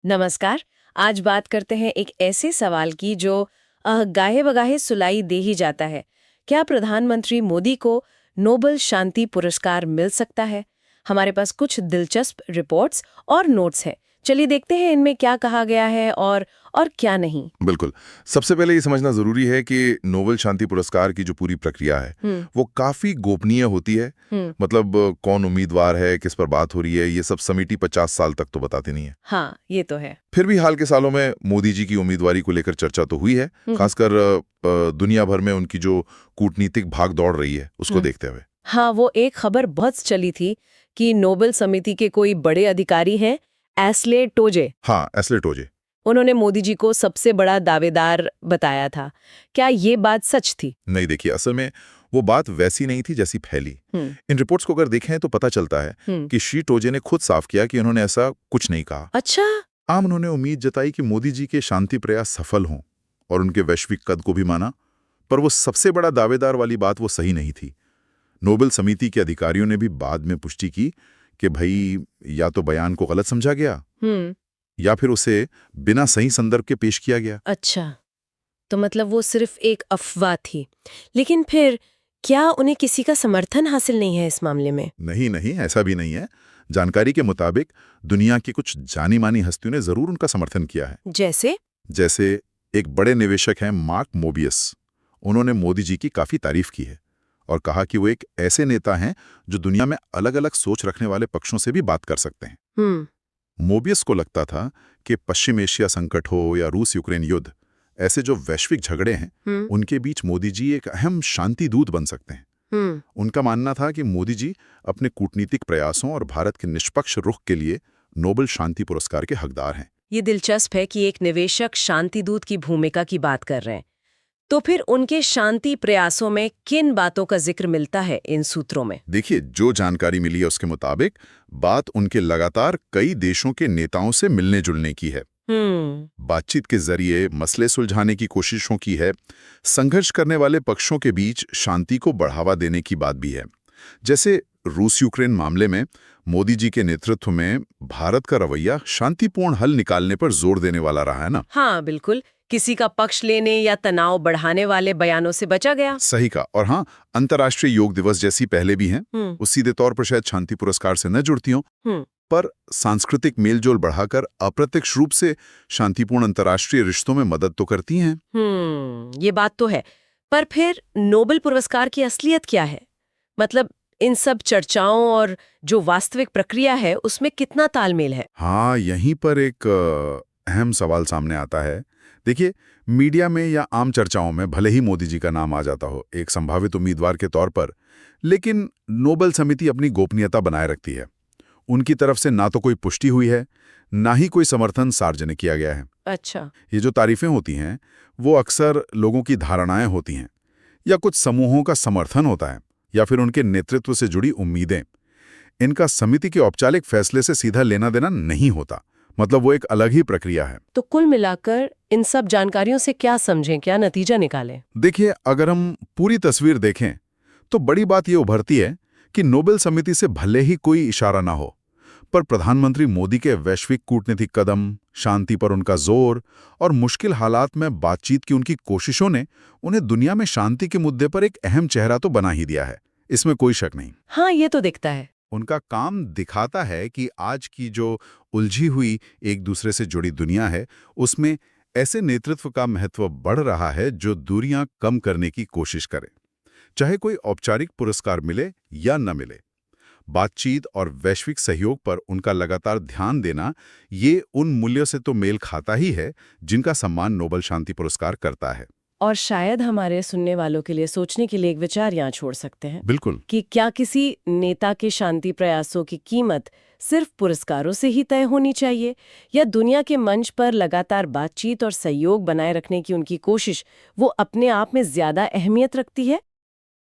नमस्कार। आज बात करते हैं एक ऐसे सवाल की जो गाहे बगाहे सुलाई दे ही जाता है। क्या प्रधानमंत्री मोदी को नोबेल शांति पुरस्कार मिल सकता है? हमारे पास कुछ दिलचस्प रिपोर्ट्स और नोट्स हैं। चलिए देखते हैं इनमें क्या कहा गया है और क्या नहीं। बिल्कुल। सबसे पहले ये समझना जरूरी है कि नोबेल शांति पुरस्कार की जो पूरी प्रक्रिया है वो काफी गोपनीय होती है। मतलब कौन उम्मीदवार है, किस पर बात हो रही है, ये सब समिति 50 साल तक तो बताती नहीं है। हाँ, ये तो है। फिर भी हाल के सालों में मोदी जी की उम्मीदवारी को लेकर चर्चा तो हुई है, खासकर दुनिया भर में उनकी जो कूटनीतिक भाग दौड़ रही है उसको देखते हुए। हाँ, वो एक खबर बहुत चली थी कि नोबेल समिति के कोई बड़े अधिकारी हैं, एस्ले टोजे। हाँ, एस्ले टोजे। उन्होंने मोदी जी को सबसे बड़ा दावेदार बताया था। क्या ये बात सच थी? नहीं, देखिए, असल में वो बात वैसी नहीं थी जैसी फैली। इन रिपोर्ट्स को अगर देखें तो पता चलता है कि श्री टोजे ने खुद साफ किया कि उन्होंने ऐसा कुछ नहीं कहा। अच्छा। उन्होंने उम्मीद जताई कि मोदी जी के शांति प्रयास सफल हों और उनके वैश्विक कद को भी माना, पर वो सबसे बड़ा दावेदार वाली बात वो सही नहीं थी। नोबेल समिति के अधिकारियों ने भी बाद में पुष्टि की कि भाई या तो बयान को गलत समझा गया या फिर उसे बिना सही संदर्भ के पेश किया गया। अच्छा, तो मतलब वो सिर्फ एक अफवाह थी। लेकिन फिर क्या उन्हें किसी का समर्थन हासिल नहीं है इस मामले में? नहीं नहीं, ऐसा भी नहीं है। जानकारी के मुताबिक दुनिया की कुछ जानी मानी हस्तियों ने जरूर उनका समर्थन किया है। जैसे एक बड़े निवेशक हैं मार्क मोबियस। उन्होंने मोदी जी की काफी तारीफ की है और कहा कि वो एक ऐसे नेता हैं जो दुनिया में अलग अलग सोच रखने वाले पक्षों से भी बात कर सकते हैं। मोबियस को लगता था कि पश्चिम एशिया संकट हो या रूस यूक्रेन युद्ध, ऐसे जो वैश्विक झगड़े हैं उनके बीच मोदी जी एक अहम शांति दूत बन सकते हैं। उनका मानना था कि मोदी जी अपने कूटनीतिक प्रयासों और भारत के निष्पक्ष रुख के लिए नोबेल शांति पुरस्कार के हकदार हैं। ये दिलचस्प है कि एक निवेशक शांति दूत की भूमिका की बात कर रहे हैं। तो फिर उनके शांति प्रयासों में किन बातों का जिक्र मिलता है इन सूत्रों में? देखिए, जो जानकारी मिली है उसके मुताबिक बात उनके लगातार कई देशों के नेताओं से मिलने जुलने की है। बातचीत के जरिए मसले सुलझाने की कोशिशों की है। संघर्ष करने वाले पक्षों के बीच शांति को बढ़ावा देने की बात भी है। जैसे रूस यूक्रेन मामले में मोदी जी के नेतृत्व में भारत का रवैया शांतिपूर्ण हल निकालने पर जोर देने वाला रहा है ना। हाँ, बिल्कुल। किसी का पक्ष लेने या तनाव बढ़ाने वाले बयानों से बचा गया। सही कहा। और हाँ, अंतर्राष्ट्रीय योग दिवस जैसी पहले भी हैं, वो सीधे तौर पर शायद शांति पुरस्कार से न जुड़ती हों, पर सांस्कृतिक मेलजोल बढ़ाकर अप्रत्यक्ष रूप से शांतिपूर्ण अंतर्राष्ट्रीय रिश्तों में मदद तो करती हैं। ये बात तो है। पर फिर नोबेल पुरस्कार की असलियत क्या है? मतलब इन सब चर्चाओं और जो वास्तविक प्रक्रिया है उसमें कितना तालमेल है? हाँ, यहीं पर एक अहम सवाल सामने आता है। देखिए, मीडिया में या आम चर्चाओं में भले ही मोदी जी का नाम आ जाता हो एक संभावित उम्मीदवार के तौर पर, लेकिन नोबेल समिति अपनी गोपनीयता बनाए रखती है। उनकी तरफ से ना तो कोई पुष्टि हुई है, ना ही कोई समर्थन सार्वजनिक किया गया है। अच्छा। ये जो तारीफें होती हैं वो अक्सर लोगों की धारणाएं होती हैं या कुछ समूहों का समर्थन होता है या फिर उनके नेतृत्व से जुड़ी उम्मीदें। इनका समिति के औपचारिक फैसले से सीधा लेना देना नहीं होता। मतलब वो एक अलग ही प्रक्रिया है। तो कुल मिलाकर इन सब जानकारियों से क्या समझें, क्या नतीजा निकालें? देखिए, अगर हम पूरी तस्वीर देखें तो बड़ी बात ये उभरती है कि नोबेल समिति से भले ही कोई इशारा ना हो, पर प्रधानमंत्री मोदी के वैश्विक कूटनीतिक कदम, शांति पर उनका जोर और मुश्किल हालात में बातचीत की उनकी कोशिशों ने उन्हें दुनिया में शांति के मुद्दे पर एक अहम चेहरा तो बना ही दिया है। इसमें कोई शक नहीं। हाँ, ये तो दिखता है। उनका काम दिखाता है कि आज की जो उलझी हुई एक दूसरे से जुड़ी दुनिया है उसमें ऐसे नेतृत्व का महत्व बढ़ रहा है जो दूरियां कम करने की कोशिश करे। चाहे कोई औपचारिक पुरस्कार मिले या न मिले, बातचीत और वैश्विक सहयोग पर उनका लगातार ध्यान देना ये उन मूल्यों से तो मेल खाता ही है जिनका सम्मान नोबेल शांति पुरस्कार करता है। और शायद हमारे सुनने वालों के लिए सोचने के लिए एक विचार यहाँ छोड़ सकते हैं। बिल्कुल। कि क्या किसी नेता के शांति प्रयासों की कीमत सिर्फ पुरस्कारों से ही तय होनी चाहिए, या दुनिया के मंच पर लगातार बातचीत और सहयोग बनाए रखने की उनकी कोशिश वो अपने आप में ज्यादा अहमियत रखती है?